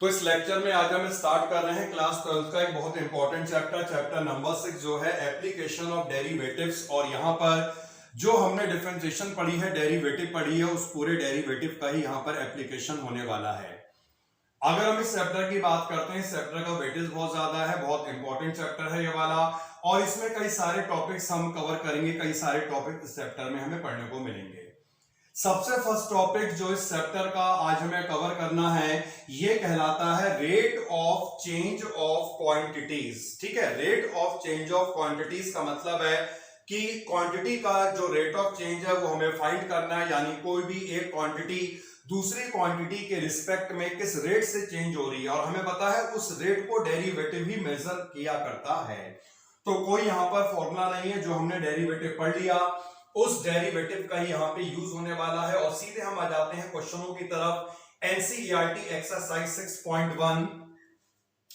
तो इस लेक्चर में आज हम स्टार्ट कर रहे हैं क्लास 12 का एक बहुत इंपॉर्टेंट चैप्टर नंबर 6 जो है एप्लीकेशन ऑफ डेरिवेटिव्स। और यहाँ पर जो हमने डिफरेंशिएशन पढ़ी है, डेरिवेटिव पढ़ी है, उस पूरे डेरिवेटिव का ही यहाँ पर एप्लीकेशन होने वाला है। अगर हम इस चैप्टर की बात करते हैं, इस चैप्टर का वेटेज बहुत ज्यादा है, बहुत इंपॉर्टेंट चैप्टर है ये वाला, और इसमें कई सारे टॉपिक्स हम कवर करेंगे, कई सारे टॉपिक इस चैप्टर में हमें पढ़ने को मिलेंगे। सबसे फर्स्ट टॉपिक जो इस चैप्टर का आज हमें कवर करना है ये कहलाता है rate of change of quantities. ठीक है, rate of change of quantities का मतलब है कि क्वांटिटी का जो रेट ऑफ चेंज है वो हमें फाइंड करना है, यानी कोई भी एक क्वांटिटी दूसरी क्वांटिटी के रिस्पेक्ट में किस रेट से चेंज हो रही है, और हमें पता है उस रेट को डेरिवेटिव ही मेजर किया करता है। तो कोई यहां पर फॉर्मूला नहीं है, जो हमने डेरिवेटिव पढ़ लिया उस डेरिवेटिव का ही यहाँ पे यूज होने वाला है। और सीधे हम आ जाते हैं क्वेश्चनों की तरफ। एनसीईआरटी एक्सरसाइज 6.1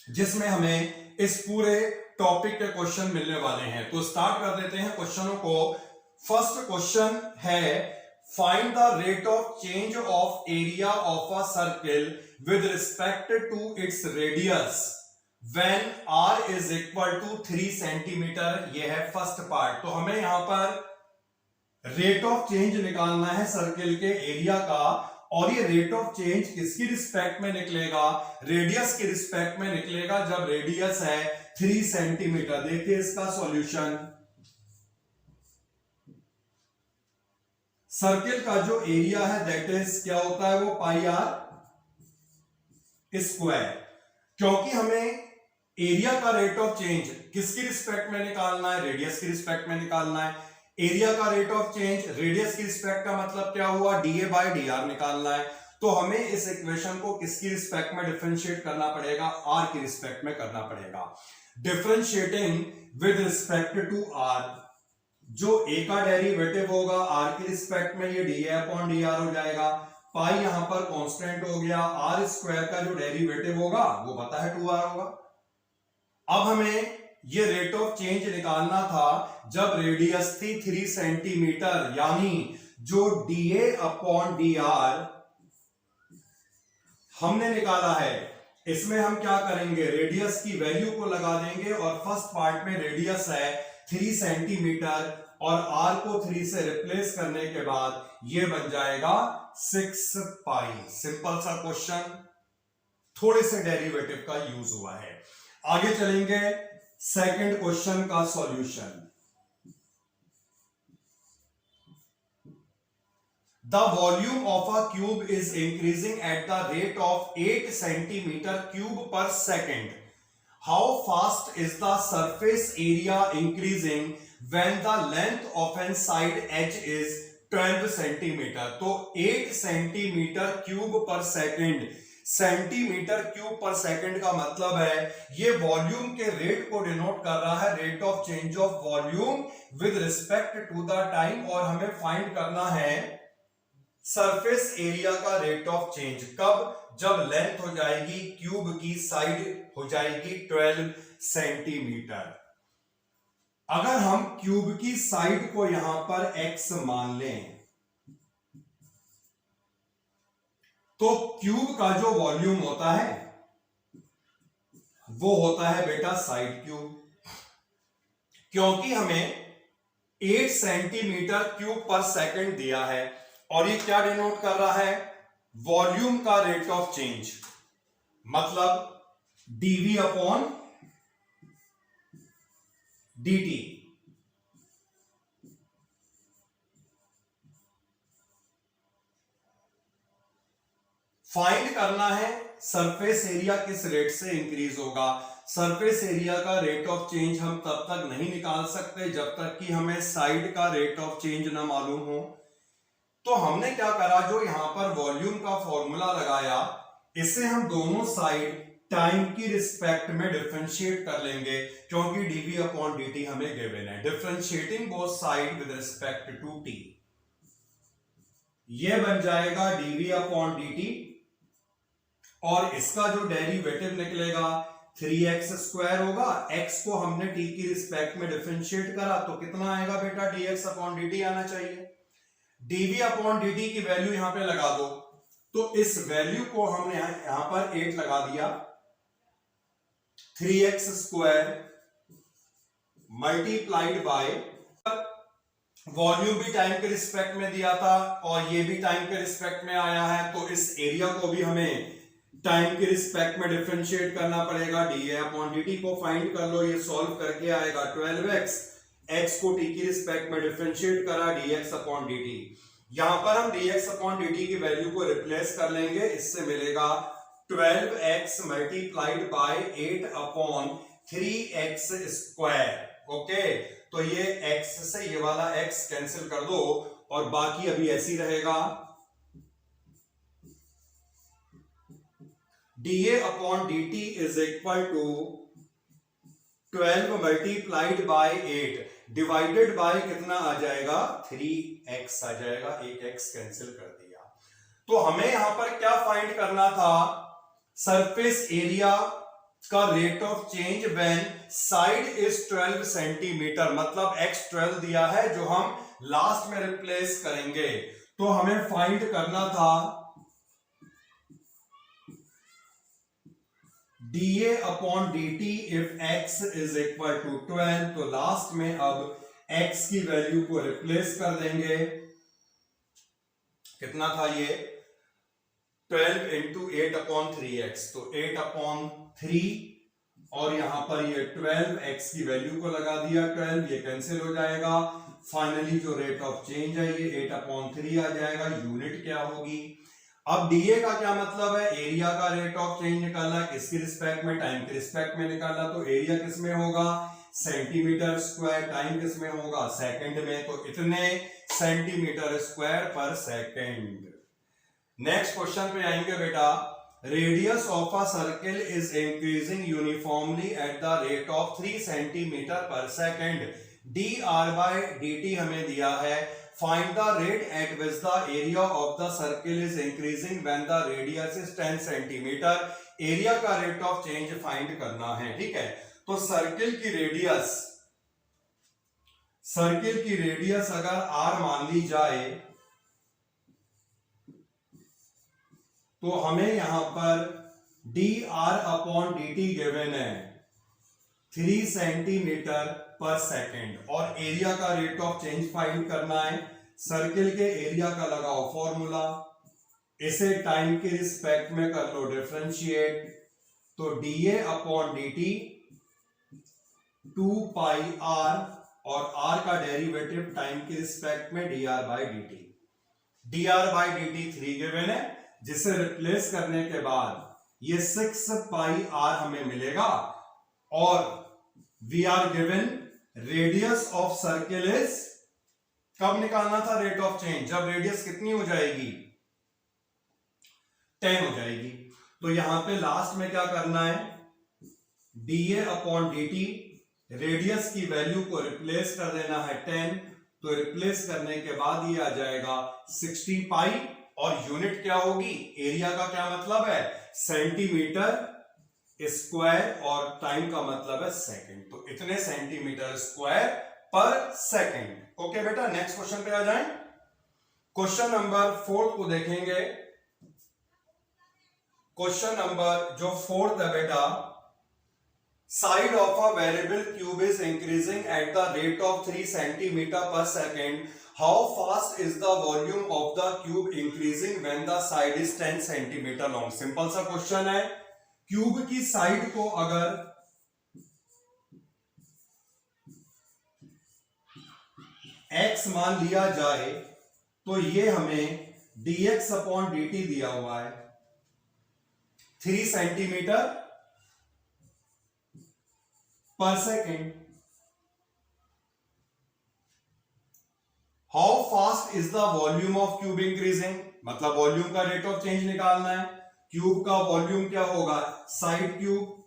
जिसमें हमें इस पूरे टॉपिक के क्वेश्चन मिलने वाले हैं। तो स्टार्ट कर देते हैं क्वेश्चनों को। फर्स्ट क्वेश्चन है find the rate of change of area of a circle with respect to its radius when r is equal to 3 centimetre. यह है फर्स्ट पार्ट। तो हमें यहां पर रेट ऑफ चेंज निकालना है सर्किल के एरिया का, और ये रेट ऑफ चेंज किसकी रिस्पेक्ट में निकलेगा? रेडियस की रिस्पेक्ट में निकलेगा, जब रेडियस है 3 सेंटीमीटर। देखिए इसका सॉल्यूशन, सर्किल का जो एरिया है दैट इज क्या होता है, वो पाई आर स्क्वायर। क्योंकि हमें एरिया का रेट ऑफ चेंज किसकी रिस्पेक्ट में निकालना है? रेडियस की रिस्पेक्ट में निकालना है। एरिया का रेट ऑफ चेंज रेडियस की रिस्पेक्ट का मतलब क्या हुआ? dA बाई dr निकालना है। तो हमें इस इक्वेशन को किसकी रिस्पेक्ट में डिफरेंशिएट करना पड़ेगा? r की रिस्पेक्ट में करना पड़ेगा। Differentiating with respect to r, जो a का डेरिवेटिव होगा r की रिस्पेक्ट में, ये dA अपॉन dr हो जाएगा। पाई यहां पर कांस्टेंट हो गया, r स्क्वायर का जो डेरिवेटिव होगा वो पता है 2r होगा। अब हमें ये रेट ऑफ चेंज निकालना था जब रेडियस थी 3 सेंटीमीटर, यानी जो dA अपॉन dr हमने निकाला है, इसमें हम क्या करेंगे? रेडियस की वैल्यू को लगा देंगे, और फर्स्ट पार्ट में रेडियस है 3 सेंटीमीटर और r को 3 से रिप्लेस करने के बाद ये बन जाएगा 6 पाई। सिंपल सा क्वेश्चन, थोड़े से डेरिवेटिव का यूज हुआ है। आगे चलेंगे सेकंड क्वेश्चन का solution. The volume of a cube is increasing at the rate of 8 centimetre cube per second. How fast is the surface area increasing when the length of an side edge is 12 centimetre. तो 8 centimetre cube per second, centimetre cube per second का मतलब है ये volume के rate को denote कर रहा है, rate of change of volume with respect to the time. और हमें फाइंड करना है सरफेस एरिया का रेट ऑफ चेंज कब? जब लेंथ हो जाएगी क्यूब की साइड हो जाएगी 12 सेंटीमीटर। अगर हम क्यूब की साइड को यहां पर x मान लें तो क्यूब का जो वॉल्यूम होता है वो होता है बेटा साइड क्यूब। क्योंकि हमें 8 सेंटीमीटर क्यूब पर सेकंड दिया है, और ये क्या डिनोट कर रहा है? वॉल्यूम का रेट ऑफ चेंज, मतलब dV अपॉन dt। फाइंड करना है सरफेस एरिया किस रेट से इंक्रीज होगा। सरफेस एरिया का रेट ऑफ चेंज हम तब तक नहीं निकाल सकते जब तक कि हमें साइड का रेट ऑफ चेंज ना मालूम हो। तो हमने क्या करा, जो यहां पर वॉल्यूम का फॉर्मूला लगाया, इससे हम दोनों साइड टाइम की रिस्पेक्ट में डिफरेंशिएट कर लेंगे, क्योंकि dV अपॉन dt हमें गिवन है। Differentiating both side with respect to t, यह बन जाएगा dV अपॉन dt, और इसका जो डेरिवेटिव निकलेगा 3x स्क्वायर होगा। x को हमने t की रिस्पेक्ट में डिफरेंशिएट करा तो कितना आएगा बेटा? dx अपॉन dt आना चाहिए। dV अपॉन dt की वैल्यू यहां पे लगा दो तो इस वैल्यू को हमने यहां पर 8 लगा दिया, 3x square multiplied by, volume भी टाइम के रिस्पेक्ट में दिया था और ये भी टाइम के रिस्पेक्ट में आया है, तो इस एरिया को भी हमें टाइम के रिस्पेक्ट में डिफरेंशिएट करना पड़ेगा। dA/dt को फाइंड कर लो, ये सॉल्व करके आएगा 12x, x को t की रिस्पेक्ट में डिफरेंशिएट करा dx/dt। यहां पर हम dx/dt की वैल्यू को रिप्लेस कर लेंगे, इससे मिलेगा 12x multiplied by 8/3x square. Okay, तो ये x से ये वाला x कैंसिल कर दो और बाकी अभी ऐसी रहेगा, dA/dt is equal to 12 multiplied by 8 divided by कितना आ जाएगा, 3x आ जाएगा, एक x कैंसिल कर दिया। तो हमें यहां पर क्या फाइंड करना था, सरफेस एरिया का rate of change when side is 12 centimetre, मतलब x 12 दिया है जो हम लास्ट में रिप्लेस करेंगे। तो हमें फाइंड करना था dA/dt if x is equal to 12, तो लास्ट में अब x की वैल्यू को रिप्लेस कर देंगे, कितना था ये 12 इंटू 8/3x, तो 8/3 और यहां पर ये 12x की वैल्यू को लगा दिया 12, ये कैंसिल हो जाएगा। फाइनली जो रेट ऑफ चेंज है ये 8/3 आ जाएगा। यूनिट क्या होगी, अब डीए का क्या मतलब है, एरिया का रेट ऑफ चेंज निकालना, किसकी रिस्पेक्ट में, टाइम के रिस्पेक्ट में निकालना, तो एरिया किस में होगा, सेंटीमीटर स्क्वायर, टाइम किस में होगा, सेकंड में, तो इतने सेंटीमीटर स्क्वायर पर सेकंड। नेक्स्ट क्वेश्चन पे आएंगे बेटा, radius of a circle is increasing uniformly eight the rate of 3 centimetre per second, dr/dt हमें दिया है, find the rate at which the area of the circle is increasing when the radius is 10 centimeter, area का rate of change find करना है, ठीक है। तो circle की रेडियस अगर r मान ली जाए तो हमें यहां पर dr/dt गिवन है 3 सेंटीमीटर पर सेकेंड और एरिया का रेट ऑफ चेंज फाइंड करना है। सर्किल के एरिया का लगाओ फॉर्मूला, इसे टाइम के रिस्पेक्ट में कर लो डिफरेंशिएट, तो dA/dt 2πr और r का डेरिवेटिव टाइम के रिस्पेक्ट में dr/dt, dr/dt 3 गिवन है, जिसे रिप्लेस करने के बाद ये 6πr हमें मिलेगा और we are given radius of circle is, कब निकालना था रेट ऑफ चेंज, जब रेडियस कितनी हो जाएगी 10 हो जाएगी। तो यहां पे लास्ट में क्या करना है, dA/dt रेडियस की वैल्यू को रिप्लेस कर देना है 10, तो रिप्लेस करने के बाद ये आ जाएगा 60π और यूनिट क्या होगी, एरिया का क्या मतलब है सेंटीमीटर स्क्वायर और टाइम का मतलब है सेकंड, तो इतने सेंटीमीटर स्क्वायर पर सेकंड। ओके बेटा, नेक्स्ट क्वेश्चन पे आ जाएं। क्वेश्चन नंबर 4 को देखेंगे। क्वेश्चन नंबर जो 4 है बेटा, side of a variable cube is increasing at the rate of 3 centimetre per second, how fast is the volume of the cube increasing when the side is 10 centimetre long. Simple सा question है, cube की side को अगर x मान लिया जाए तो ये हमें dx/dt दिया हुआ है 3 सेंटीमीटर पर second. How fast is the volume of cube increasing, मतलब वॉल्यूम का रेट ऑफ चेंज निकालना है। क्यूब का वॉल्यूम क्या होगा, साइड क्यूब,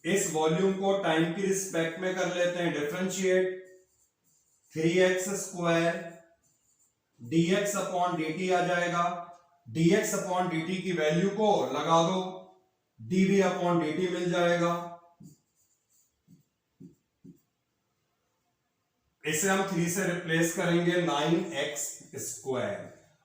इस वॉल्यूम को टाइम की रिस्पेक्ट में कर लेते हैं डिफरेंशिएट, 3x स्क्वायर dx/dt आ जाएगा, dx/dt की वैल्यू को लगा दो, dV/dt मिल जाएगा, इसे हम 3 से रिप्लेस करेंगे 9x स्क्वायर,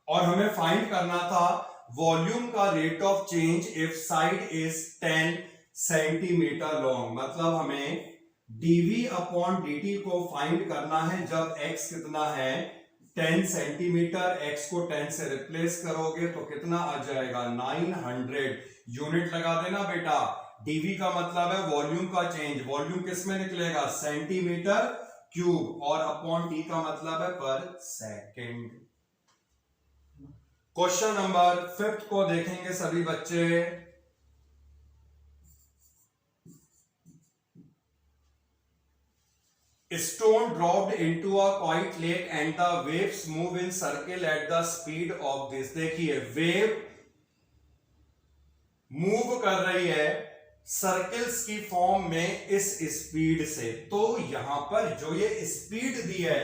और हमें फाइंड करना था वॉल्यूम का rate of change if side is 10 centimetre long. मतलब हमें dv अपॉन dt को फाइंड करना है जब x कितना है 10 सेंटीमीटर। x को 10 से रिप्लेस करोगे तो कितना आ जाएगा 900 यूनिट लगा देना बेटा। dv का मतलब है वॉल्यूम का चेंज, वॉल्यूम किस में निकलेगा सेंटीमीटर क्यूब, और अपॉन t का मतलब है पर सेकेंड। क्वेश्चन नंबर 5 को देखेंगे सभी बच्चे। Stone dropped into a quiet lake and the waves move in circle at the speed of this। देखिए वेव मूव कर रही है सर्कल्स की फॉर्म में इस स्पीड से। तो यहां पर जो ये स्पीड दी है,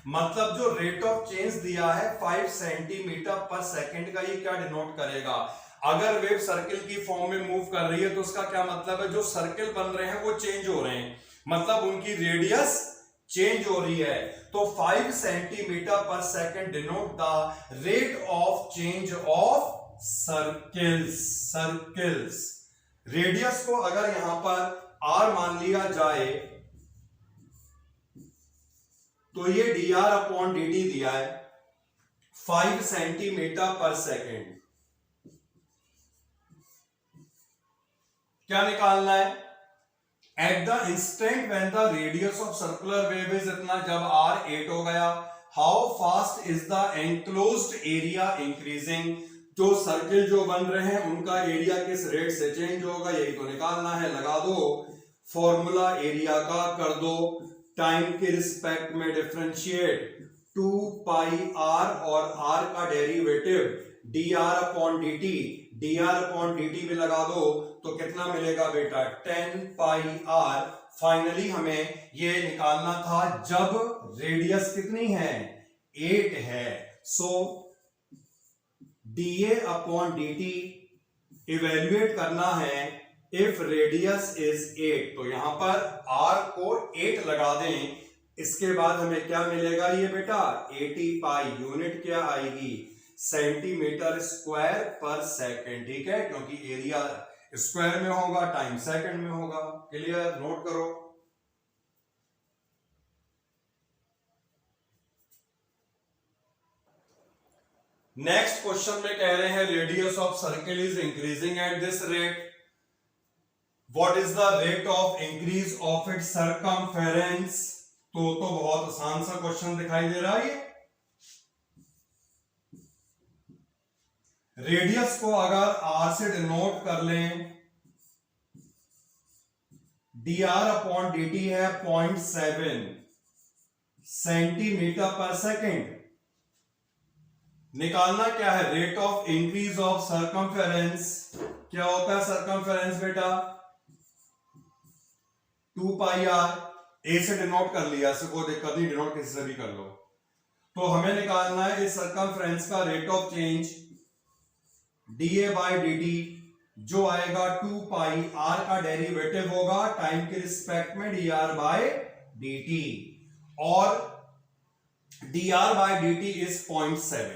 मतलब जो रेट ऑफ चेंज दिया है 5 सेंटीमीटर पर सेकंड का, ये क्या डिनोट करेगा? अगर वेव सर्कल की फॉर्म में मूव कर रही है तो उसका क्या मतलब है, जो सर्कल बन रहे हैं वो चेंज हो रहे हैं, मतलब उनकी रेडियस चेंज हो रही है। तो 5 centimetre per second denote the rate of change of circles. Radius को अगर यहां पर r मान लिया जाए तो ये dr अपॉन dt दिया है 5 सेंटीमीटर पर सेकंड। क्या निकालना है? At the instant when the radius of circular wave is इतना, जब r 8 हो गया, how fast is the enclosed area increasing. जो सर्किल जो बन रहे हैं उनका एरिया किस रेट से चेंज होगा, यही तो निकालना है। लगा दो फॉर्मूला एरिया का, कर दो टाइम के रिस्पेक्ट में डिफरेंशिएट 2 पाई r और r का derivative dr upon dt, dr upon dt में लगा दो तो कितना मिलेगा बेटा 10 पाई r। फाइनली हमें ये निकालना था जब रेडियस कितनी है 8 है। सो dA अपॉन dt इवेल्युएट करना है इफ रेडियस इज 8, तो यहां पर r को 8 लगा दें। इसके बाद हमें क्या मिलेगा ये बेटा 80 पाई, यूनिट क्या आएगी सेंटीमीटर स्क्वायर पर सेकंड। ठीक है, क्योंकि एरिया स्क्वायर में होगा, टाइम सेकंड में होगा। क्लियर, नोट करो। नेक्स्ट क्वेश्चन में कह रहे हैं radius of circle is increasing at this rate, what is the rate of increase of its circumference. तो बहुत आसान सा क्वेश्चन दिखाई दे रहा है ये। रेडियस को अगर r से डिनोट कर लें, dr अपॉन dt है 0.7 सेंटीमीटर पर सेकेंड। निकालना क्या है rate of increase of circumference. क्या होता है सर्कमफेरेंस बेटा 2 पाई r, a से डिनोट कर लिया, इससे कोई दिक्कत नहीं, डिनोट किसी से भी कर लो। तो हमें निकालना है इस सर्कमफेरेंस का rate of change dA by dt, जो आएगा 2 पाई r का डेरिवेटिव होगा टाइम के रिस्पेक्ट में dr बाई dt, और dr बाई dt इज 0.7,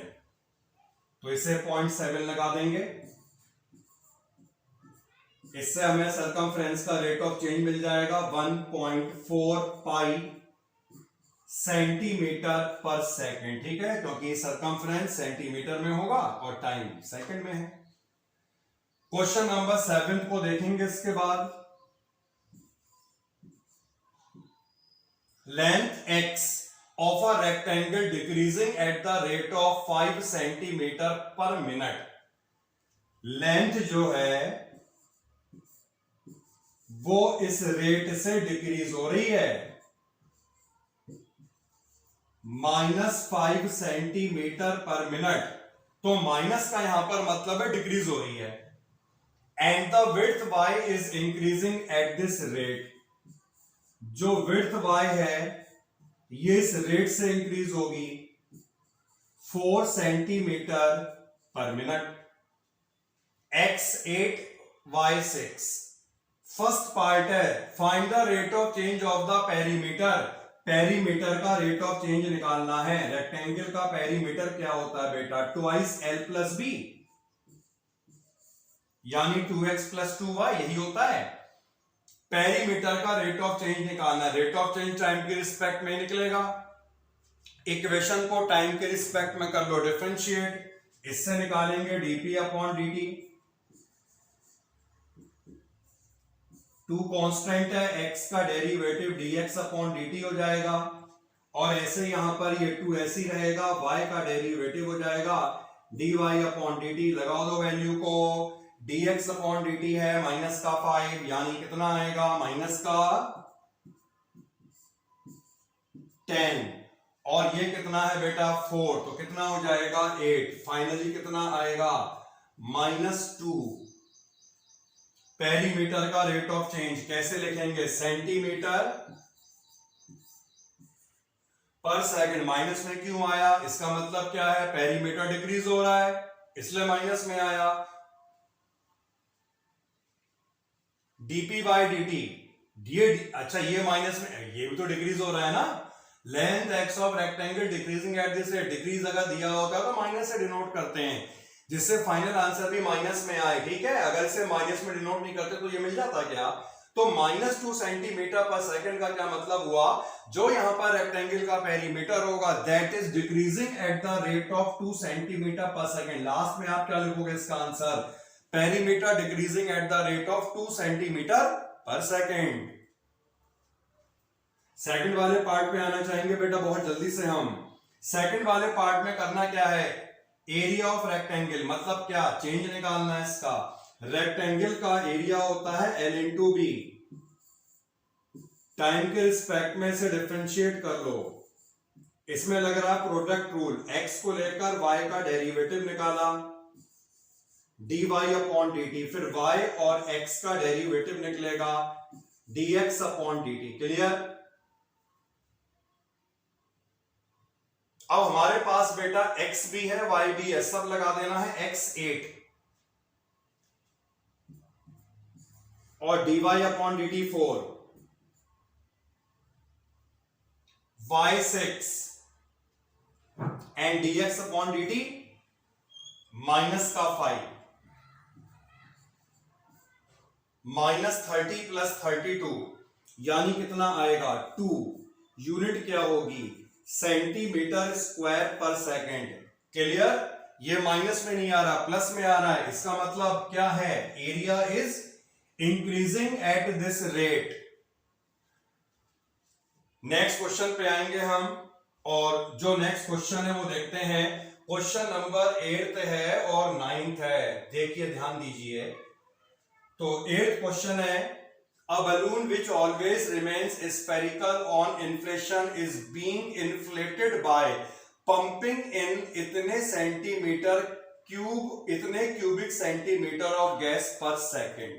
तो इसे 0.7 लगा देंगे। इससे हमें सर्कमफ्रेंस का रेट ऑफ चेंज मिल जाएगा 1.4 पाई सेंटीमीटर पर सेकंड। ठीक है, क्योंकि सर्कमफ्रेंस सेंटीमीटर में होगा और टाइम सेकंड में है। क्वेश्चन नंबर 7 को देखेंगे इसके बाद। Length x of a rectangle decreasing at the rate of 5 centimetre per minute. Length जो है वो इस रेट से डिक्रीज हो रही है -5 सेंटीमीटर पर मिनट। तो माइनस का यहां पर मतलब है डिक्रीज हो रही है। And the width y is increasing at this rate. जो विड्थ y है ये इस रेट से इंक्रीज होगी 4 centimetre per minute. x 8 y 6। First part है find the rate of change of the perimeter. Perimeter का रेट ऑफ चेंज निकालना है। रेक्टेंगल का पेरीमीटर क्या होता है बेटा 2l + b। यानी 2x प्लस 2y, यही होता है। पेरीमीटर का रेट ऑफ चेंज निकालना, रेट ऑफ चेंज टाइम के रिस्पेक्ट में निकलेगा। इक्वेशन को टाइम के रिस्पेक्ट में कर लो डिफरेंशिएट, इससे निकालेंगे dp upon dt। Two constant है, x का डेरिवेटिव dx अपॉन dt हो जाएगा, और ऐसे यहां पर ये 2 ऐसे ही रहेगा, y का डेरिवेटिव हो जाएगा dy अपॉन dt। लगा दो वैल्यू को, dx अपॉन dt है माइनस का 5, यानी कितना आएगा माइनस का 10, और ये कितना है बेटा 4, तो कितना हो जाएगा 8। फाइनली कितना आएगा -2। पेरीमीटर का रेट ऑफ चेंज कैसे लिखेंगे, सेंटीमीटर पर सेकंड। माइनस में क्यों आया, इसका मतलब क्या है, पेरीमीटर डिक्रीज हो रहा है इसलिए माइनस में आया। dp बाई dt, ये अच्छा ये माइनस में, ये भी तो डिक्रीज हो रहा है ना। Length x of rectangle decreasing at this rate, decrease अगर दिया होगा तो माइनस से डिनोट करते हैं, जिससे फाइनल आंसर भी माइनस में आए, ठीक है। अगर इसे माइनस में डिनोट नहीं करते तो ये मिल जाता क्या, तो -2 सेंटीमीटर पर सेकंड का क्या मतलब हुआ, जो यहां पर रेक्टेंगल का पेरीमीटर होगा that is decreasing at the rate of 2 centimetre per second. Last में आप क्या लिखोगे इसका answer, perimeter decreasing at the rate of 2 centimetre per second. Second वाले पार्ट पे आना चाहेंगे बेटा बहुत जल्दी से हम। सेकंड वाले पार्ट में करना क्या है, एरिया ऑफ रेक्टेंगल, मतलब क्या, चेंज निकालना है इसका। रेक्टेंगल का एरिया होता है L इंटू बी, टाइम के रिस्पेक्ट में से डिफरेंशिएट कर लो। इसमें लग रहा है प्रोडक्ट रूल, x को लेकर y का डेरिवेटिव निकाला dy अपॉन dt, फिर y और x का डेरिवेटिव निकलेगा dx अपॉन dt। क्लियर। अब हमारे पास बेटा x भी है y भी है, सब लगा देना है, x 8 और dy upon dt 4, y 6 and dx upon dt minus का 5, -30 प्लस 32, यानी कितना आएगा 2। यूनिट क्या होगी, सेंटीमीटर स्क्वायर पर सेकंड। क्लियर। ये माइनस में नहीं आ रहा, प्लस में आ रहा है, इसका मतलब क्या है, area is increasing at this rate. Next question पे आएंगे हम, और जो नेक्स्ट क्वेश्चन है वो देखते हैं। क्वेश्चन नंबर 8 है और 9th है, देखिए ध्यान दीजिए। तो 8th क्वेश्चन है, a balloon which always remains spherical on inflation is being inflated by pumping in इतने सेंटीमीटर क्यूब, इतने cubic centimetre of gas per second.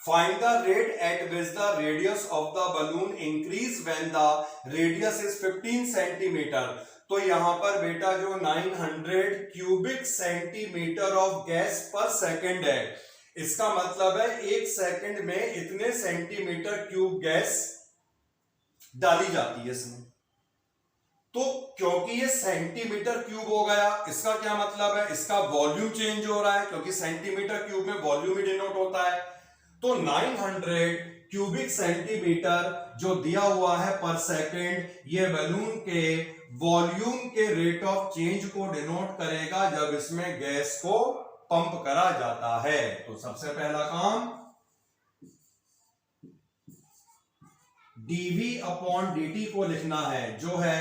Find the rate at which the radius of the balloon increase when the radius is 15 centimetre. तो यहां पर बेटा जो 900 cubic centimetre of gas पर second है, इसका मतलब है 1 सेकंड में इतने सेंटीमीटर क्यूब गैस डाली जाती है इसमें। तो क्योंकि ये सेंटीमीटर क्यूब हो गया, इसका क्या मतलब है, इसका वॉल्यूम चेंज हो रहा है, क्योंकि सेंटीमीटर क्यूब में वॉल्यूम ही डिनोट होता है। तो 900 क्यूबिक सेंटीमीटर जो दिया हुआ है पर सेकंड, ये बैलून के वॉल्यूम के रेट ऑफ चेंज को डिनोट करेगा जब इसमें गैस को पंप करा जाता है। तो सबसे पहला काम dv अपॉन dt को लिखना है, जो है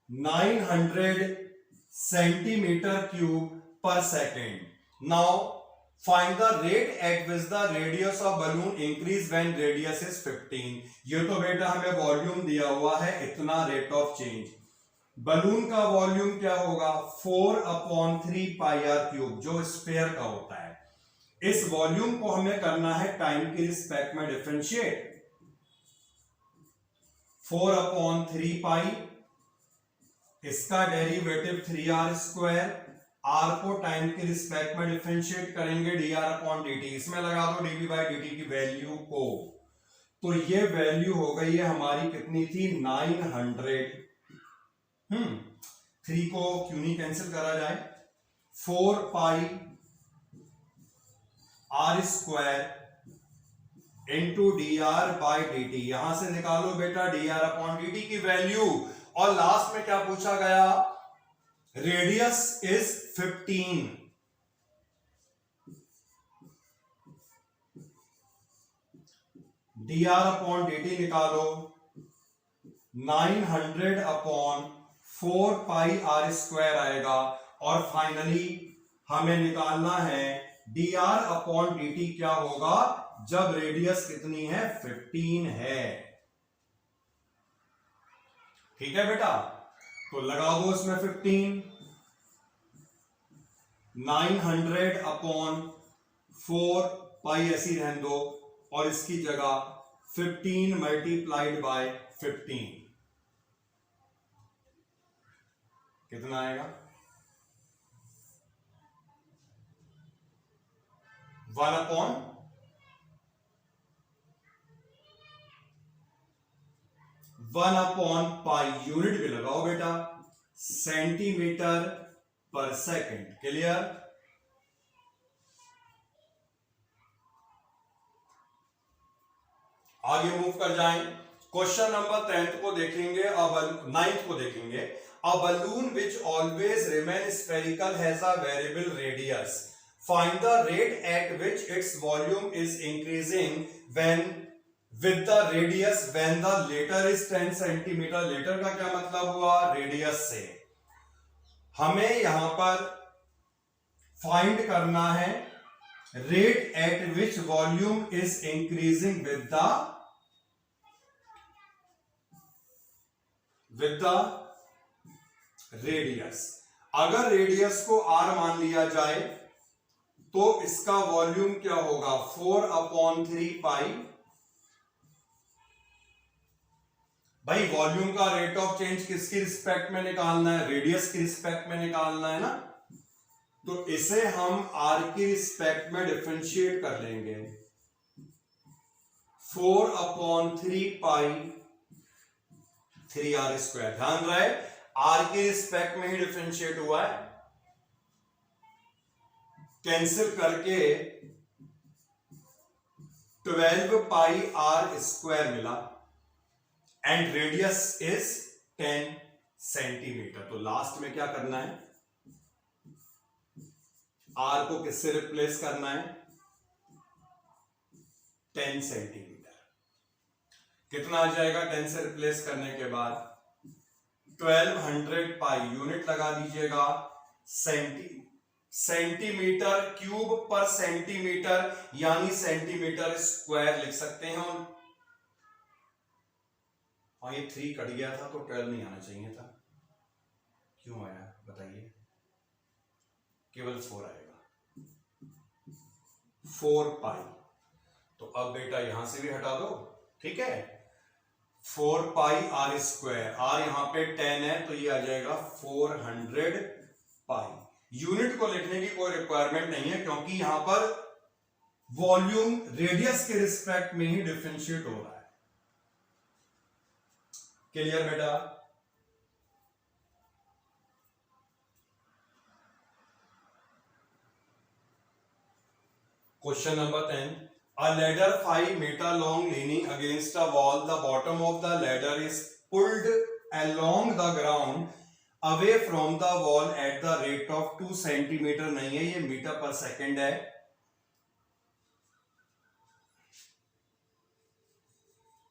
900 centimetre cube per second. Now find the rate at which the radius of balloon increase when radius is 15। ये तो बेटा हमें वॉल्यूम दिया हुआ है इतना रेट ऑफ चेंज। बलून का वॉल्यूम क्या होगा, 4/3 पाई आर क्यूब, जो स्फीयर का होता है। इस वॉल्यूम को हमें करना है टाइम के रिस्पेक्ट में डिफरेंशिएट। 4/3 पाई, इसका डेरिवेटिव 3r², r को टाइम के रिस्पेक्ट में डिफरेंशिएट करेंगे dr/dt। इसमें लगा दो dv/dt की वैल्यू को, तो ये वैल्यू हो गई है हमारी, कितनी थी 900। 3 को क्यों नहीं कैंसिल करा जाए, 4 pi r square into d r by d t. यहां से निकालो बेटा d r upon d t की वैल्यू, और लास्ट में क्या पूछा गया, radius is 15। D r upon d t निकालो, 900 अपॉन 4 पाई आर स्क्वायर आएगा, और फाइनली हमें निकालना है D r upon d T क्या होगा जब रेडियस कितनी है, 15 है। ठीक है बेटा, तो लगा दो इसमें 15, 900 अपॉन 4 पाई ऐसी रहने दो, और इसकी जगह 15 मल्टीप्लाइड बाय 15 कितना आएगा, 1 अपॉन पाई, यूनिट भी लगाओ बेटा, सेंटीमीटर पर सेकंड। क्लियर? आगे मूव कर जाएं, क्वेश्चन नंबर 10 को देखेंगे, अब 9th को देखेंगे। A balloon which always remain spherical has a variable radius, find the rate at which its volume is increasing when with the radius when the latter is 10 centimetre. Latter का क्या मतलब हुआ, radius से। हमें यहां पर फाइंड करना है rate at which volume is increasing with the radius. अगर रेडियस को r मान लिया जाए तो इसका वॉल्यूम क्या होगा, 4 अपॉन 3 पाई। भाई वॉल्यूम का रेट ऑफ चेंज किसकी रिस्पेक्ट में निकालना है, रेडियस की रिस्पेक्ट में निकालना है ना, तो इसे हम r की रिस्पेक्ट में डिफरेंशिएट कर लेंगे। 4 अपॉन 3 पाई 3r स्क्वायर। ध्यान रहे r की रिस्पेक्ट में ही डिफरेंशिएट हुआ है, कैंसिल करके 12 पाई r स्क्वायर मिला, एंड रेडियस इज 10 सेंटीमीटर। तो लास्ट में क्या करना है, r को किससे रिप्लेस करना है, 10 सेंटीमीटर। कितना आ जाएगा 10 से रिप्लेस करने के बाद, 1200 पाई, यूनिट लगा दीजिएगा, सेंटीमीटर क्यूब पर सेंटीमीटर, यानी सेंटीमीटर स्क्वायर लिख सकते हैं हम। और ये 3 कट गया था तो 12 नहीं आना चाहिए था, क्यों आया बताइए, केवल 4 आएगा, 4 पाई। तो अब बेटा यहां से भी हटा दो, ठीक है, 4 पाई आर स्क्वायर, आर यहां पे 10 है तो ये आ जाएगा 400 पाई। यूनिट को लिखने की कोई रिक्वायरमेंट नहीं है क्योंकि यहां पर वॉल्यूम रेडियस के रिस्पेक्ट में ही डिफरेंशिएट हो रहा है। क्लियर बेटा? Question number 10, a ladder 5 meter long leaning against a wall, the bottom of the ladder is pulled along the ground away from the wall at the rate of 2 centimeter। नहीं है, ये metre पर second है।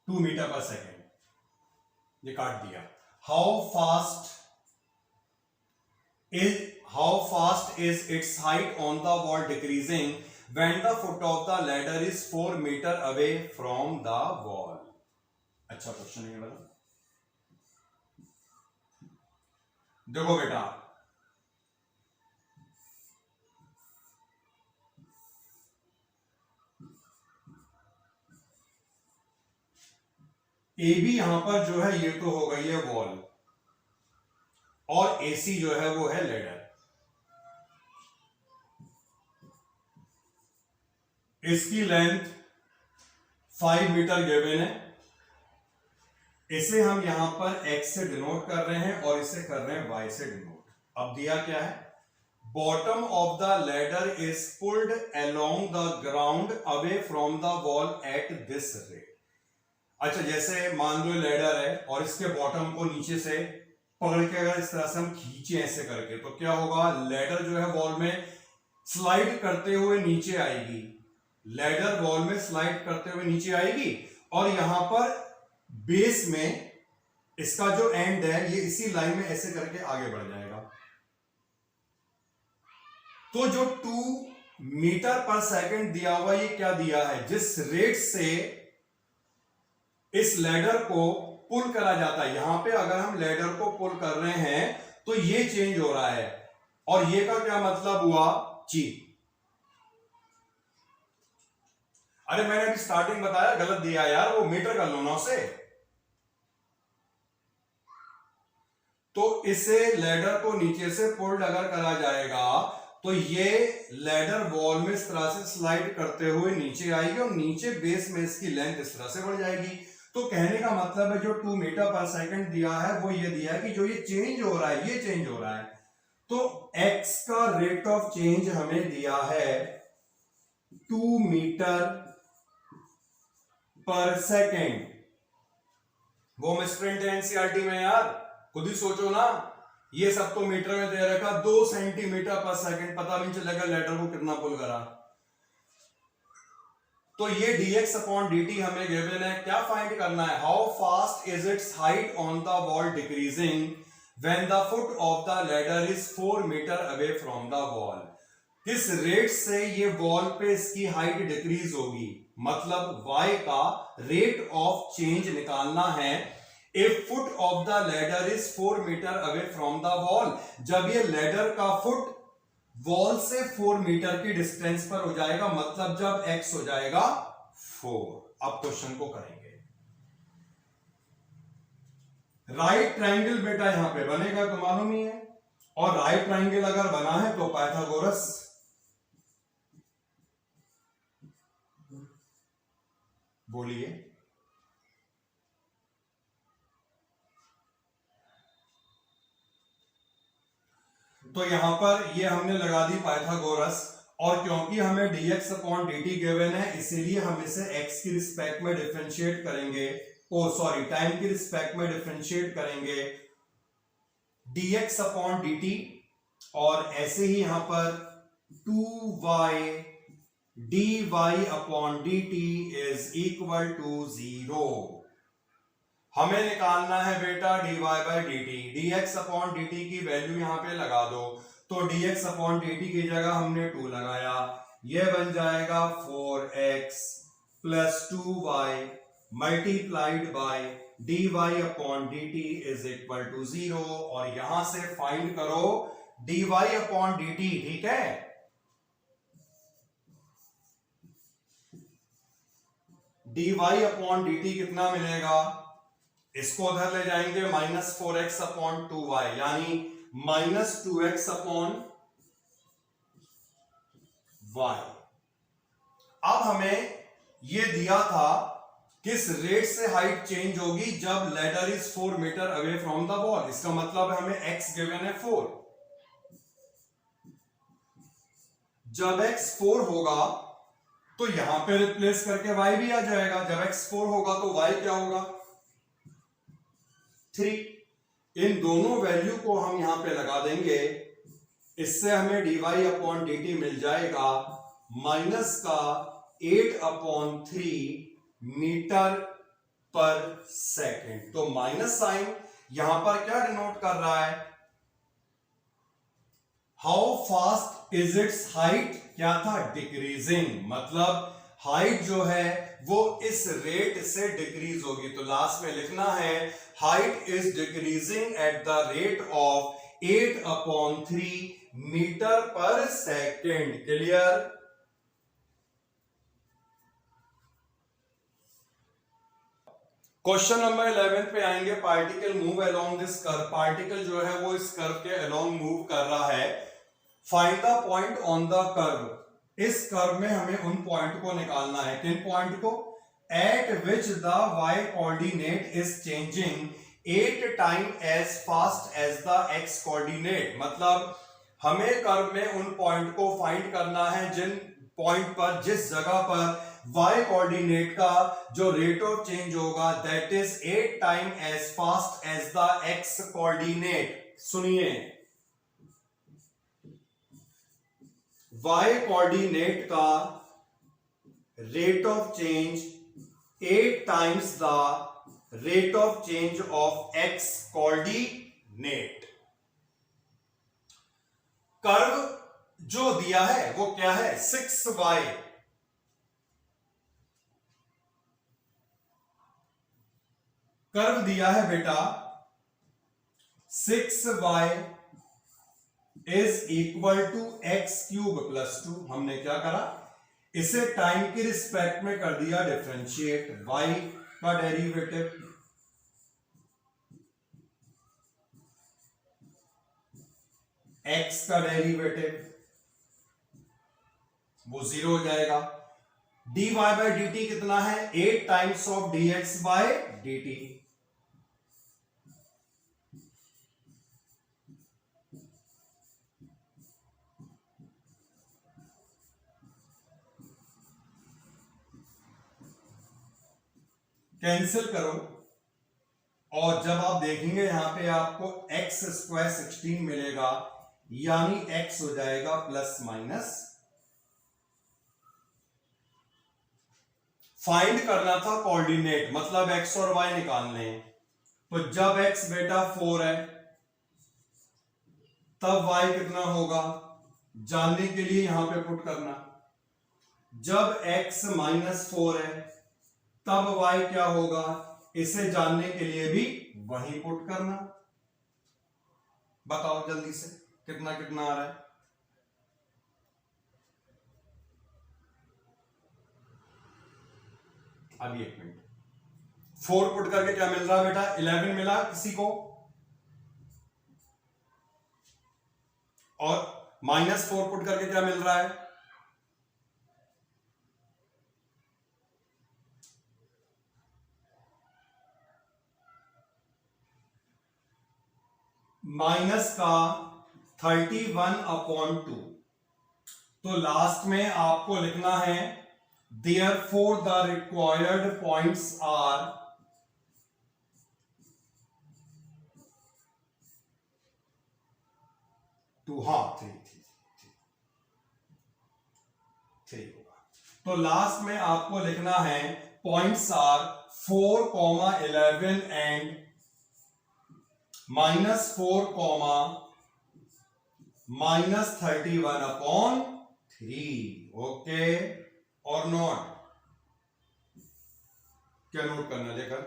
2 metre पर second, ये काट दिया। how fast is its height on the wall decreasing when the foot of the ladder is 4 meter away from the wall। अच्छा क्वेश्चन है वाला। देखो बेटा, ए बी यहां पर जो है ये तो हो गई है वॉल, और एसी जो है वो है लेडर। इसकी लेंथ 5 मीटर गिवन है, इसे हम यहां पर x से डिनोट कर रहे हैं और इसे कर रहे हैं y से डिनोट। अब दिया क्या है, bottom of the ladder is pulled along the ground away from the wall at this rate. अच्छा, जैसे मान लो लैडर है और इसके बॉटम को नीचे से पकड़ के अगर इस तरह से हम खींचे ऐसे करके, तो क्या होगा, लैडर जो है वॉल में स्लाइड करते हुए नीचे आएगी। लैडर वॉल में स्लाइड करते हुए नीचे आएगी और यहां पर बेस में इसका जो एंड है ये इसी लाइन में ऐसे करके आगे बढ़ जाएगा। तो जो 2 मीटर पर सेकंड दिया हुआ, ये क्या दिया है, जिस रेट से इस लैडर को पुल करा जाता है। यहां पे अगर हम लैडर को पुल कर रहे हैं तो ये चेंज हो रहा है, और ये का क्या मतलब हुआ, जी। अरे मैंने अभी स्टार्टिंग बताया, गलत दिया यार, वो मीटर कर लो 9 से। तो इसे लैडर को नीचे से पुल्ड अगर करा जाएगा तो ये लैडर वॉल में इस तरह से स्लाइड करते हुए नीचे आएगी और नीचे बेस में इसकी लेंथ इस तरह से बढ़ जाएगी। तो कहने का मतलब है जो 2 मीटर पर सेकंड दिया है वो ये दिया है कि जो ये चेंज हो रहा है, ये चेंज हो रहा है। तो x का रेट ऑफ चेंज हमें दिया है 2 मीटर पर सेकंड। वो मिसप्रिंट है एनसीईआरटी में यार, खुद ही सोचो ना। ये सब तो मीटर में दे रखा, 2 सेंटीमीटर पर सेकंड, पता भी नहीं चलेगा लेटर को कितना पुल करा। तो ये dx अपॉन dt हमें गिवन है। क्या फाइंड करना है, how fast is its height on the wall decreasing when the foot of the ladder is 4 metre away from the wall. किस रेट से ये वॉल पे इसकी हाइट डिक्रीज होगी, मतलब y का रेट ऑफ चेंज निकालना है। If foot of the ladder is 4 metre away from the wall, जब ये लैडर का फुट वॉल से 4 मीटर की डिस्टेंस पर हो जाएगा, मतलब जब x हो जाएगा 4। अब क्वेश्चन को करेंगे। राइट ट्राइंगल बेटा यहां पे बनेगा तो मालूम ही है, और राइट ट्राइंगल अगर बना है तो पाइथागोरस। बोलिए। तो यहां पर ये हमने लगा दी पाइथागोरस, और क्योंकि हमें dx अपॉन dt गिवन है इसीलिए हम इसे x की रिस्पेक्ट में डिफरेंशिएट करेंगे, टाइम की रिस्पेक्ट में डिफरेंशिएट करेंगे dx अपॉन dt, और ऐसे ही यहां पर 2y dy upon dt is equal to 0। हमें निकालना है बेटा dy by dt। dx upon dt की वैल्यू यहां पे लगा दो, तो dx अपॉन dt की जगह हमने 2 लगाया, यह बन जाएगा 4x plus 2y multiplied by dy upon dt is equal to 0। और यहां से फाइंड करो dy अपॉन dt, ठीक है। dy अपॉन dt कितना मिलेगा, इसको उधर ले जाएंगे, -4x अपॉन 2y, यानी -2x अपॉन y। अब हमें यह दिया था किस रेट से हाइट चेंज होगी जब ladder is 4 metre away from the wall. इसका मतलब है हमें x गिवन है 4। जब x 4 होगा तो यहां पे रिप्लेस करके y भी आ जाएगा। जब x 4 होगा तो y क्या होगा, 3। इन दोनों वैल्यू को हम यहां पे लगा देंगे, इससे हमें dy अपॉन dt मिल जाएगा माइनस का 8 अपॉन 3 मीटर पर सेकेंड। तो माइनस साइन यहां पर क्या डिनोट कर रहा है, how fast is its height, क्या था, डिक्रीजिंग, मतलब हाइट जो है वो इस रेट से डिक्रीज होगी। तो लास्ट में लिखना है height is decreasing at the rate of 8 upon 3 metre per second. Clear. Question number 11 पे आएंगे। Particle move along this curve, particle जो है वो इस कर्व के अलोंग मूव कर रहा है। Find the point on the curve, इस कर्व में हमें उन पॉइंट को निकालना है। किन पॉइंट को, at which the y coordinate is changing 8 time as fast as the x coordinate. मतलब हमें कर्व में उन पॉइंट को फाइंड करना है जिन पॉइंट पर, जिस जगह पर y कोऑर्डिनेट का जो रेट ऑफ चेंज होगा that is 8 time as fast as the x coordinate. सुनिए, y कोऑर्डिनेट का rate of change 8 times the rate of change of x coordinate. Curve जो दिया है वो क्या है, 6y। कर्व दिया है बेटा 6y is equal to x cube plus 2। हमने क्या करा, इसे टाइम के रिस्पेक्ट में कर दिया डिफरेंशिएट। y का डेरिवेटिव x का डेरिवेटिव वो 0 हो जाएगा। dy बाई dt कितना है, 8 times of dx by dt। Cancel करो और जब आप देखेंगे यहां पे आपको x स्क्वायर 16 मिलेगा, यानी x हो जाएगा प्लस माइनस। फाइंड करना था कोऑर्डिनेट, मतलब x और y निकालने हैं। तो जब x बेटा 4 है तब y कितना होगा, जानने के लिए यहां पे पुट करना। जब x -4 है तब y क्या होगा, इसे जानने के लिए भी वही पुट करना। बताओ जल्दी से कितना कितना आ रहा है। अभी एक मिनट, 4 पुट करके क्या मिल रहा है बेटा, 11 मिला किसी को, और -4 पुट करके क्या मिल रहा है, माइनस का 31/2। तो लास्ट में आपको लिखना है therefore the required points are two, हाँ 3 होगा। तो लास्ट में आपको लिखना है पॉइंट्स आर 4, 11 एंड -4, -31/3। ओके और नॉट, क्या नोट करना लेकर,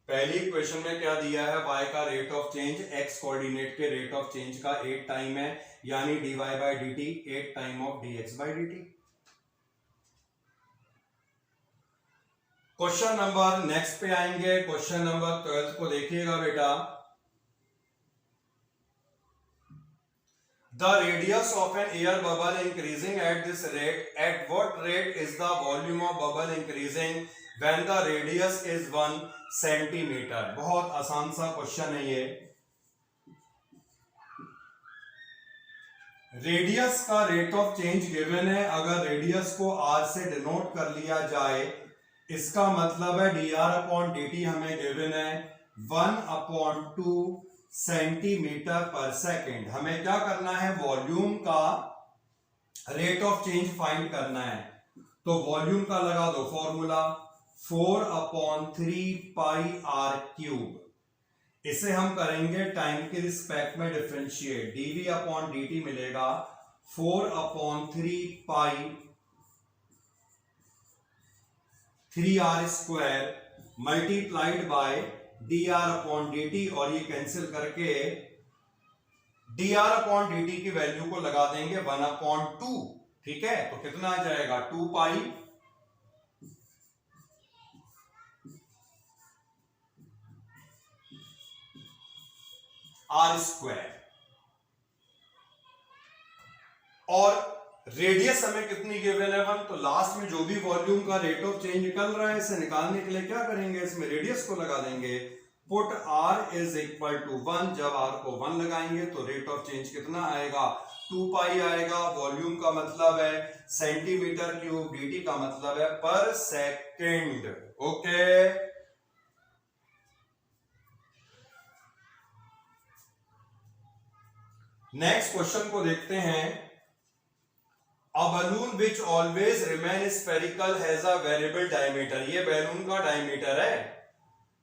पहली इक्वेशन में क्या दिया है, y का rate of change x coordinate के रेट ऑफ चेंज का 8 टाइम है, यानी dy by dt 8 time of dx by dt। Question number next पे आएंगे, क्वेश्चन नंबर 12 को देखिएगा बेटा। The radius of an air bubble increasing at this rate, at what rate is the volume of bubble increasing when the radius is 1 centimeter? बहुत आसान सा question है ये। रेडियस का रेट ऑफ चेंज गिवन है, अगर रेडियस को r से डिनोट कर लिया जाए, इसका मतलब है dr/dt हमें गिवन है 1/2 सेंटीमीटर पर सेकेंड। हमें क्या करना है, वॉल्यूम का रेट ऑफ चेंज फाइंड करना है। तो वॉल्यूम का लगा दो फॉर्मूला 4/3 पाई r क्यूब। इसे हम करेंगे टाइम के रिस्पेक्ट में डिफरेंशिएट, dv/dt मिलेगा 4/3 पाई 3r square multiplied by dr/dt, और ये कैंसिल करके dr/dt की वैल्यू को लगा देंगे 1/2। ठीक है, तो कितना आ जाएगा 2 पाई r स्क्वायर। और रेडियस हमें कितनी गिवन है 1, तो लास्ट में जो भी वॉल्यूम का रेट ऑफ चेंज निकल रहा है इसे निकालने के लिए क्या करेंगे, इसमें रेडियस को लगा देंगे। Put r is equal to 1, जब r को 1 लगाएंगे तो रेट ऑफ चेंज कितना आएगा 2 पाई आएगा। वॉल्यूम का मतलब है सेंटीमीटर क्यूब, dt का मतलब है पर सेकेंड। ओके, नेक्स्ट क्वेश्चन को देखते हैं। A balloon which always remain spherical has a variable diameter, ये बैलून का डायमीटर है।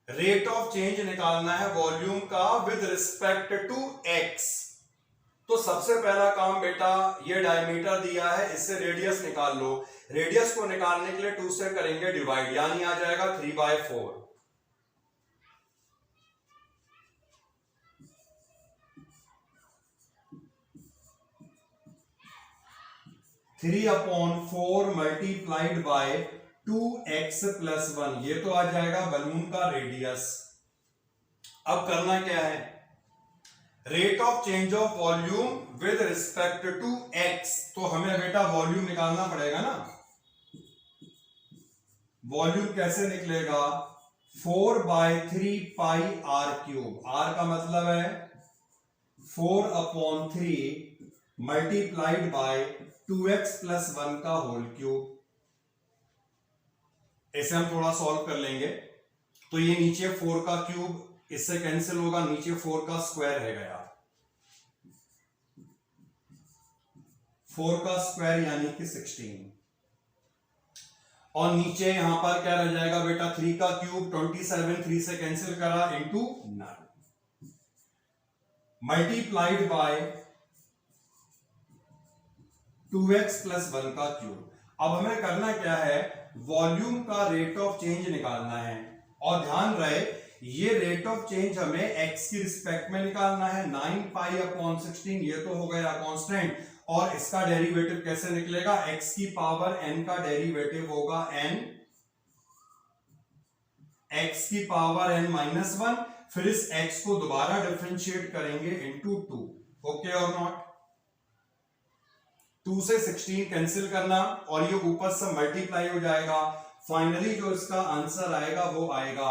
रेट ऑफ चेंज निकालना है वॉल्यूम का विद रिस्पेक्ट टू x। तो सबसे पहला काम बेटा, ये डायमीटर दिया है, इससे रेडियस निकाल लो। रेडियस को निकालने के लिए 2 से करेंगे डिवाइड, यानी आ जाएगा 3/4। 3/4 मल्टीप्लाइड बाय 2x + 1, ये तो आ जाएगा बलून का रेडियस। अब करना क्या है, rate of change of volume with respect to x, तो हमें बेटा वॉल्यूम निकालना पड़ेगा ना। वॉल्यूम कैसे निकलेगा, 4/3 पाई r³ r का मतलब है 4/3 मल्टीप्लाइड बाय 2x + 1 का होल क्यूब। ऐसे हम थोड़ा सॉल्व कर लेंगे। तो ये नीचे 4 का क्यूब इससे कैंसिल होगा, नीचे 4 का स्क्वायर है गया, 4 का स्क्वायर यानी कि 16, और नीचे यहां पर क्या रह जाएगा बेटा 3 का क्यूब 27, 3 से कैंसिल करा इंटू 9 मल्टीप्लाइड बाय 2x + 1 का क्यूब। अब हमें करना क्या है, वॉल्यूम का रेट ऑफ चेंज निकालना है, और ध्यान रहे ये रेट ऑफ चेंज हमें x की रिस्पेक्ट में निकालना है। 9π/16 ये तो हो गया कांस्टेंट, और इसका डेरिवेटिव कैसे निकलेगा, x की पावर n का डेरिवेटिव होगा n, x की पावर n - 1, फिर इस x को दोबारा डिफरेंशिएट करेंगे इंटू 2। ओके और नॉट, 2 से 16 कैंसिल करना और ये ऊपर से मल्टीप्लाई हो जाएगा। फाइनली जो इसका आंसर आएगा वो आएगा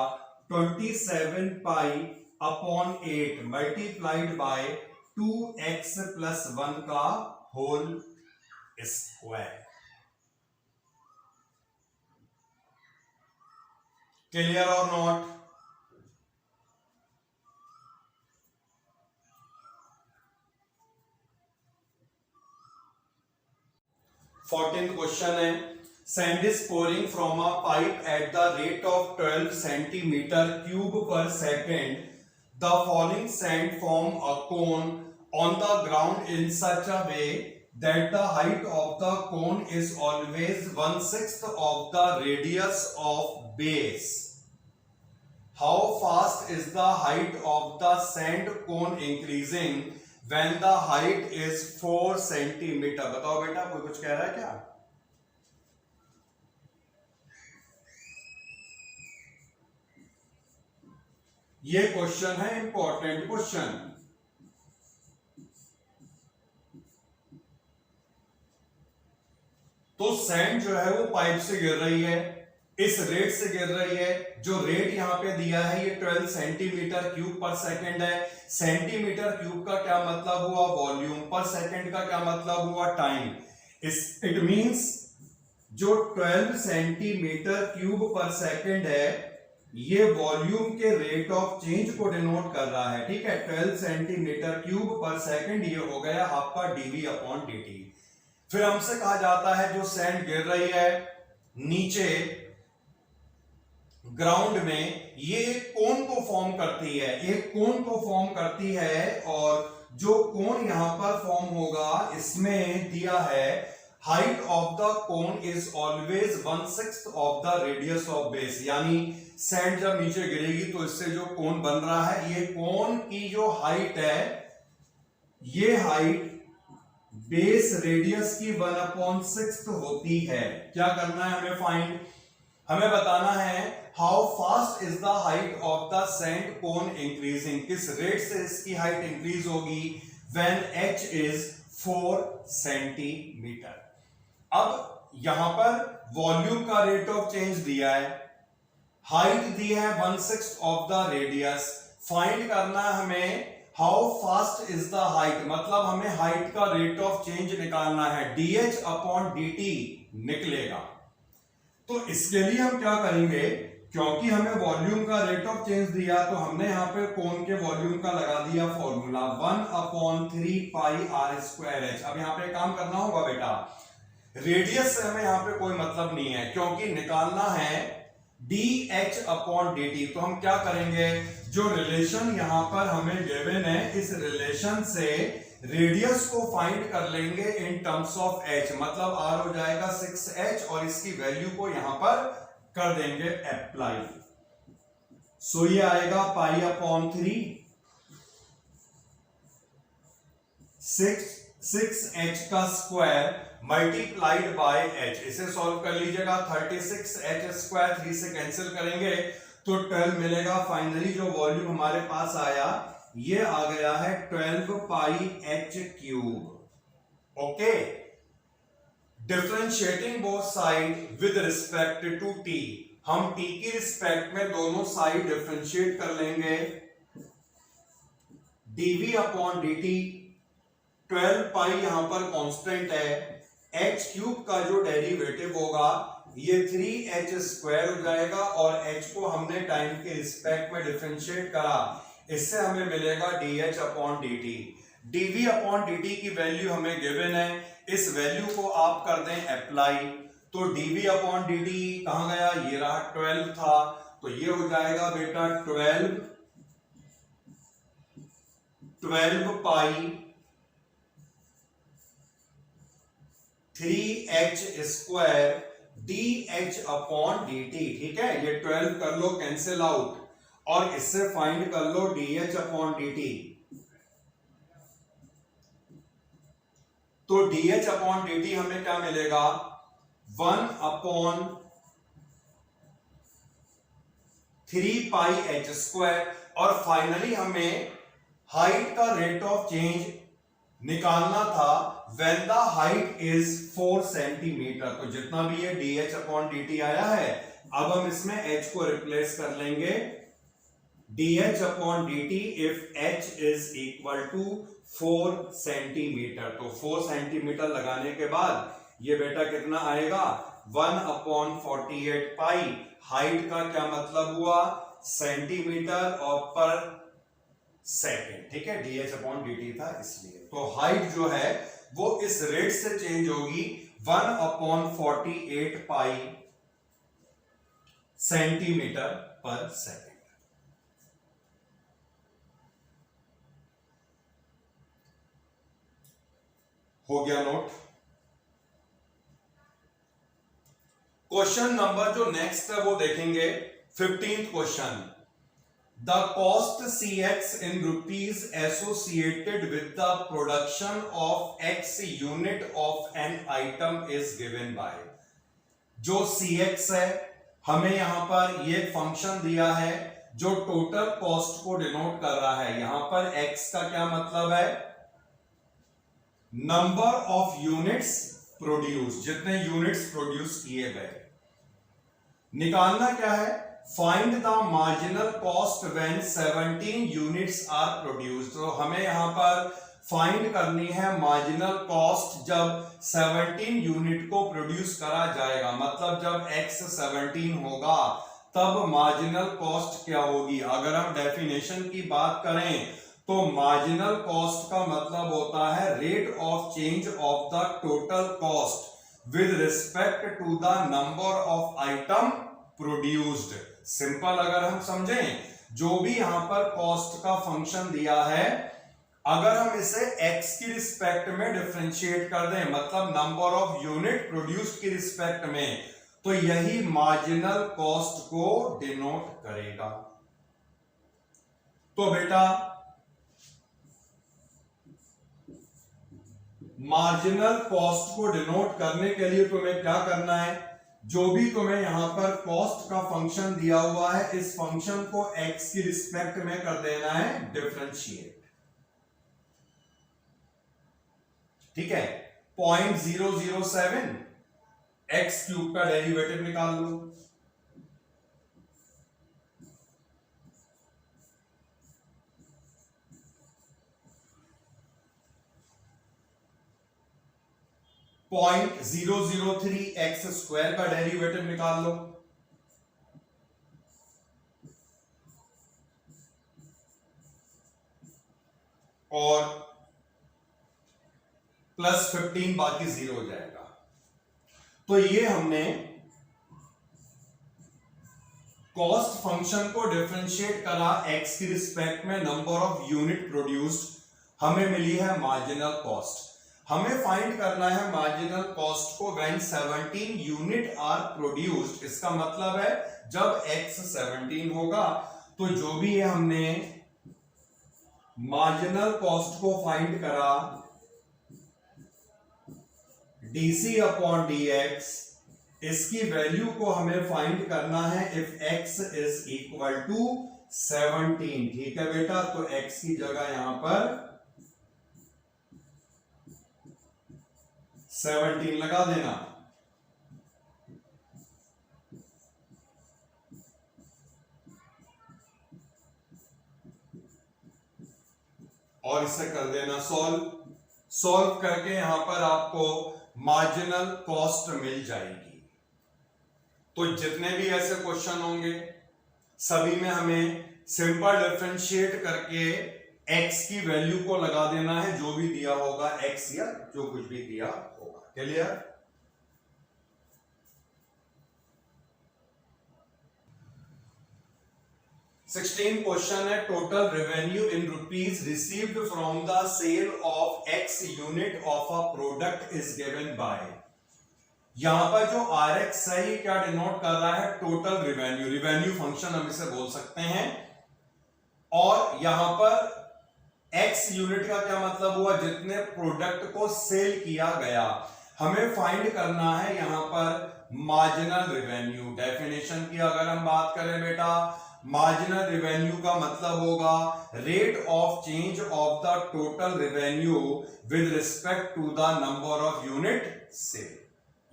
27π/8 मल्टीप्लाइड बाय 2x + 1 का होल स्क्वायर। क्लियर और नॉट? 14th क्वेश्चन है, sand is pouring from a pipe at the rate of 12 cm³/second. The falling sand form a cone on the ground in such a way that the height of the cone is always 1/6 of the radius of base. How fast is the height of the sand cone increasing when the height is 4 cm? बताओ बेटा, कोई कुछ कह रहा है क्या? ये question है इंपॉर्टेंट क्वेश्चन। तो सैंड जो है वो पाइप से गिर रही है, इस रेट से गिर रही है। जो रेट यहां पे दिया है ये 12 cm³/सेकंड है। सेंटीमीटर क्यूब का क्या मतलब हुआ, वॉल्यूम, पर सेकंड का क्या मतलब हुआ, टाइम। इट मींस जो 12 cm³/सेकंड है ये वॉल्यूम के रेट ऑफ चेंज को डिनोट कर रहा है। ठीक है, 12 cm³/सेकंड ये हो गया आपका dV/dt। फिर हमसे कहा जाता है जो सैंड गिर रही है नीचे ग्राउंड में, ये एक कोन को फॉर्म करती है, एक कोन को फॉर्म करती है, और जो कोन यहां पर फॉर्म होगा इसमें दिया है height of the cone is always 1/6 of the radius of base. यानी सैंड जब नीचे गिरेगी तो इससे जो कोन बन रहा है, ये कोन की जो हाइट है, ये हाइट बेस रेडियस की 1/6 होती है। क्या करना है हमें फाइंड, हमें बताना है how fast is the height of the sand cone increasing, किस रेट से इसकी हाइट इंक्रीज होगी, व्हेन h इज 4 सेंटीमीटर। अब यहां पर वॉल्यूम का रेट ऑफ चेंज दिया है, हाइट दी है 1/6 ऑफ द रेडियस। फाइंड करना है हमें how fast is the height, मतलब हमें हाइट का रेट ऑफ चेंज निकालना है। dh अपॉन dt निकलेगा। तो इसके लिए हम क्या करेंगे, क्योंकि हमें वॉल्यूम का रेट ऑफ चेंज दिया तो हमने यहां पे कोन के वॉल्यूम का लगा दिया फॉर्मूला 1/3 पाई r स्क्वायर h। अब यहां पे काम करना होगा बेटा, रेडियस से हमें यहां पे कोई मतलब नहीं है क्योंकि निकालना है dh अपॉन dt। तो हम क्या करेंगे, जो रिलेशन यहां पर हमें गिवन है इस रिलेशन से रेडियस को फाइंड कर लेंगे इन टर्म्स ऑफ h, मतलब r हो जाएगा 6h और इसकी वैल्यू को यहां पर कर देंगे अप्लाई। सो ये आएगा पाई अपॉन 3 6h का स्क्वायर मल्टीप्लाइड बाय h। इसे सॉल्व कर लीजिएगा, 36h स्क्वायर 3 से कैंसिल करेंगे तो 12 मिलेगा। फाइनली जो वॉल्यूम हमारे पास आया ये आ गया है 12 pi h cube. Okay, differentiating both side with respect to t, हम t की रिस्पेक्ट में दोनों साइड डिफरेंशिएट कर लेंगे। dv अपॉन dt 12 पाई यहां पर कांस्टेंट है, h क्यूब का जो डेरिवेटिव होगा ये 3h स्क्वायर हो जाएगा और h को हमने टाइम के रिस्पेक्ट में डिफरेंशिएट करा, इससे हमें मिलेगा dh upon dt। dv upon dt की वैल्यू हमें गिवन है, इस वैल्यू को आप कर दें अप्लाई। तो dv अपॉन dt कहां गया, ये रहा 12 था, तो ये हो जाएगा बेटा 12 पाई 3h square dh upon dt। ठीक है, ये 12 कर लो कैंसिल आउट और इससे फाइंड कर लो dh अपॉन dt। तो dh अपॉन dt हमें क्या मिलेगा, 1 अपॉन 3 पाई h स्क्वायर। और फाइनली हमें हाइट का रेट ऑफ चेंज निकालना था when the height is 4 centimetre. तो जितना भी ये dh अपॉन dt आया है, अब हम इसमें h को रिप्लेस कर लेंगे, dh upon dt if h is equal to 4 centimetre. तो 4 सेंटीमीटर लगाने के बाद ये बेटा कितना आएगा, 1 अपॉन 48 पाई। हाइट का क्या मतलब हुआ, सेंटीमीटर और पर सेकेंड। ठीक है, dh अपॉन dt था इसलिए। तो हाइट जो है वो इस रेट से चेंज होगी 1 अपॉन 48 पाई सेंटीमीटर पर सेकेंड। हो गया नोट। क्वेश्चन नंबर जो नेक्स्ट है वो देखेंगे 15th question. The cost Cx in rupees associated with the production of X unit of an item is given by। जो Cx है हमें यहां पर ये फंक्शन दिया है जो टोटल कॉस्ट को डिनोट कर रहा है। यहां पर X का क्या मतलब है, नंबर ऑफ यूनिट्स प्रोड्यूस, जितने यूनिट्स प्रोड्यूस किए गए। निकालना क्या है, find the marginal cost when 17 units are produced. तो हमें यहां पर फाइंड करनी है मार्जिनल कॉस्ट जब 17 यूनिट को प्रोड्यूस करा जाएगा, मतलब जब x 17 होगा तब मार्जिनल कॉस्ट क्या होगी। अगर हम डेफिनेशन की बात करें तो मार्जिनल कॉस्ट का मतलब होता है rate of change of the total cost with respect to the number of item produced. Simple अगर हम समझें, जो भी यहां पर कॉस्ट का फंक्शन दिया है, अगर हम इसे x की रिस्पेक्ट में डिफरेंशिएट कर दें, मतलब नंबर ऑफ यूनिट प्रोड्यूस की रिस्पेक्ट में, तो यही मार्जिनल कॉस्ट को डिनोट करेगा। तो बेटा मार्जिनल कॉस्ट को डिनोट करने के लिए तुम्हें क्या करना है, जो भी तुम्हें यहां पर कॉस्ट का फंक्शन दिया हुआ है, इस फंक्शन को x की रिस्पेक्ट में कर देना है डिफरेंशिएट। ठीक है, 0.007 एक्स क्यूब का डेरिवेटिव निकाल लो। पॉइंट 003 एक्स स्क्वायर का डेरिवेटिव निकाल लो। और प्लस 15 बाकी 0 हो जाएगा। तो ये हमने कॉस्ट फंक्शन को डिफरेंशिएट करा एक्स की रिस्पेक्ट में, नंबर ऑफ यूनिट प्रोड्यूस्ड, हमें मिली है मार्जिनल कॉस्ट। हमें फाइंड करना है मार्जिनल कॉस्ट को व्हेन 17 यूनिट आर प्रोड्यूस्ड। इसका मतलब है जब x 17 होगा तो जो भी है हमने मार्जिनल कॉस्ट को फाइंड करा dc अपॉन dx, इसकी वैल्यू को हमें फाइंड करना है if x is equal to 17। ठीक है बेटा, तो x की जगह यहां पर 17 लगा देना। और इसे कर देना सॉल्व करके यहां पर आपको मार्जिनल कॉस्ट मिल जाएगी। तो जितने भी ऐसे क्वेश्चन होंगे सभी में हमें सिंपल डिफरेंशिएट करके x की वैल्यू को लगा देना है, जो भी दिया होगा x या जो कुछ भी दिया होगा। क्लियर? सिक्सटीन क्वेश्चन है, total revenue in rupees received from the sale of x unit of a product is given by. यहां पर जो RX है ये क्या डिनोट कर रहा है? Total revenue. रेवेन्यू फंक्शन हम इसे बोल सकते हैं। और यहां पर x यूनिट का क्या मतलब हुआ? जितने प्रोडक्ट को सेल किया गया। हमें फाइंड करना है यहां पर मार्जिनल रेवेन्यू। डेफिनेशन की अगर हम बात करें बेटा, मार्जिनल रेवेन्यू का मतलब होगा rate of change of the total revenue with respect to the number of unit sale.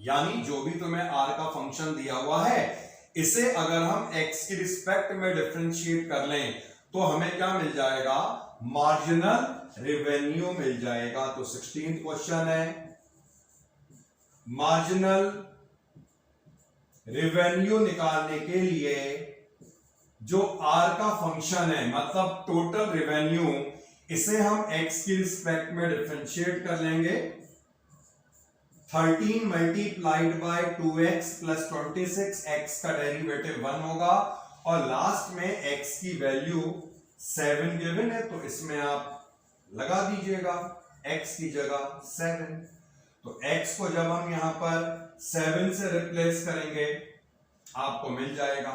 यानी जो भी तुम्हें R का फंक्शन दिया हुआ है, इसे अगर हम x की रिस्पेक्ट में डिफरेंशिएट कर लें तो हमें क्या मिल जाएगा? मार्जिनल रेवेन्यू मिल जाएगा। तो 16th क्वेश्चन है, मार्जिनल रेवेन्यू निकालने के लिए जो R का फंक्शन है मतलब टोटल रेवेन्यू, इसे हम x की रिस्पेक्ट में डिफरेंशिएट कर लेंगे। 13 multiplied by 2x plus 26, x का डेरिवेटिव 1 होगा और लास्ट में x की वैल्यू 7 गिवन है, तो इसमें आप लगा दीजिएगा x की जगह 7। तो x को जब हम यहां पर 7 से रिप्लेस करेंगे आपको मिल जाएगा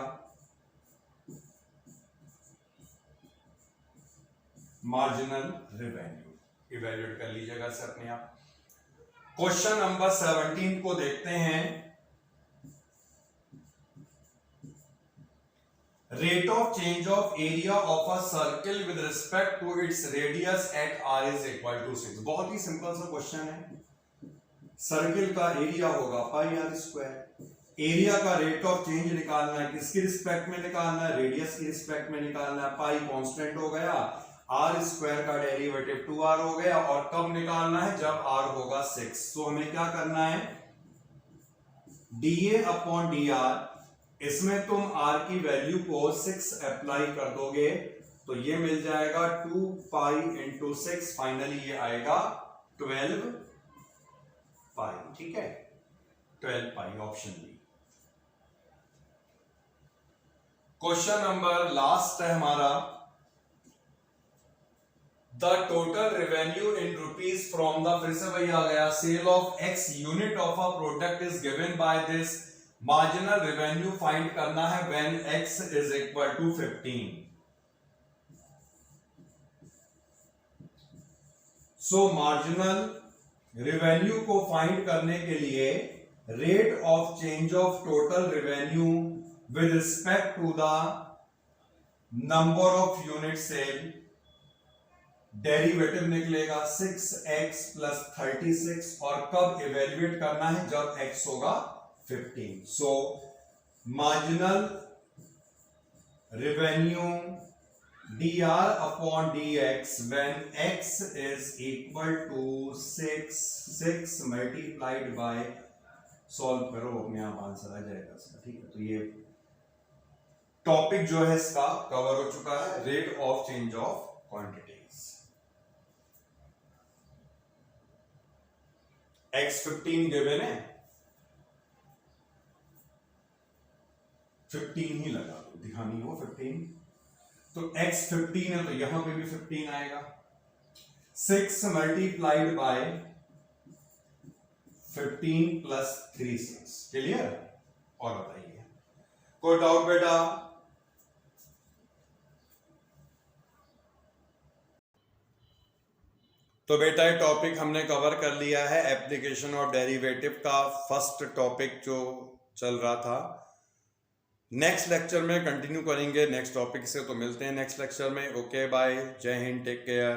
मार्जिनल रेवेन्यू। इवैल्यूएट कर लीजिएगा इसे अपने आप। क्वेश्चन नंबर 17 को देखते हैं। Rate of change of area of a circle with respect to its radius at r is equal to 6। बहुत ही सिंपल सा क्वेश्चन है। सर्किल का एरिया होगा पाई r स्क्वायर। एरिया का रेट ऑफ चेंज निकालना है, किसकी रिस्पेक्ट में निकालना है? रेडियस की रिस्पेक्ट में निकालना है। पाई कांस्टेंट हो गया, r स्क्वायर का डेरिवेटिव 2r हो गया। और कब निकालना है? जब r होगा 6। तो हमें क्या करना है? dA अपॉन dr, इसमें तुम r की वैल्यू को 6 अप्लाई कर दोगे तो ये मिल जाएगा 2 पाई इंटू 6। फाइनली ये आएगा 12 पाई। ठीक है, 12 pi, option B. Question number last है हमारा, the total revenue in rupees from the, फिर से वही आ गया, sale of x unit of a product is given by this. Marginal revenue find करना है when x is equal to 15। So marginal revenue को फाइंड करने के लिए rate of change of total revenue with respect to the number of unit sale derivative निकलेगा 6x plus 36 और कब evaluate करना है, जब x होगा 15। So marginal revenue dr upon dx when x is equal to 6 multiplied by, solve करो अपने आप आंसर आ जाएगा इसका, ठीक है। तो ये टॉपिक जो है इसका कवर हो चुका है, rate of change of quantities. x 15 given है, 15 ही लगा दो, ध्यान ही हो 15। तो x 15 है तो यहां पे भी 15 आएगा। 6 मल्टीप्लाइड बाय 15 प्लस 3 6। क्लियर? और बताइए कोई डाउट बेटा? तो बेटा ये टॉपिक हमने कवर कर लिया है, एप्लीकेशन ऑफ डेरिवेटिव का फर्स्ट टॉपिक जो चल रहा था। नेक्स्ट लेक्चर में कंटिन्यू करेंगे नेक्स्ट टॉपिक से, तो मिलते हैं नेक्स्ट लेक्चर में। ओके बाय, जय हिंद, टेक केयर।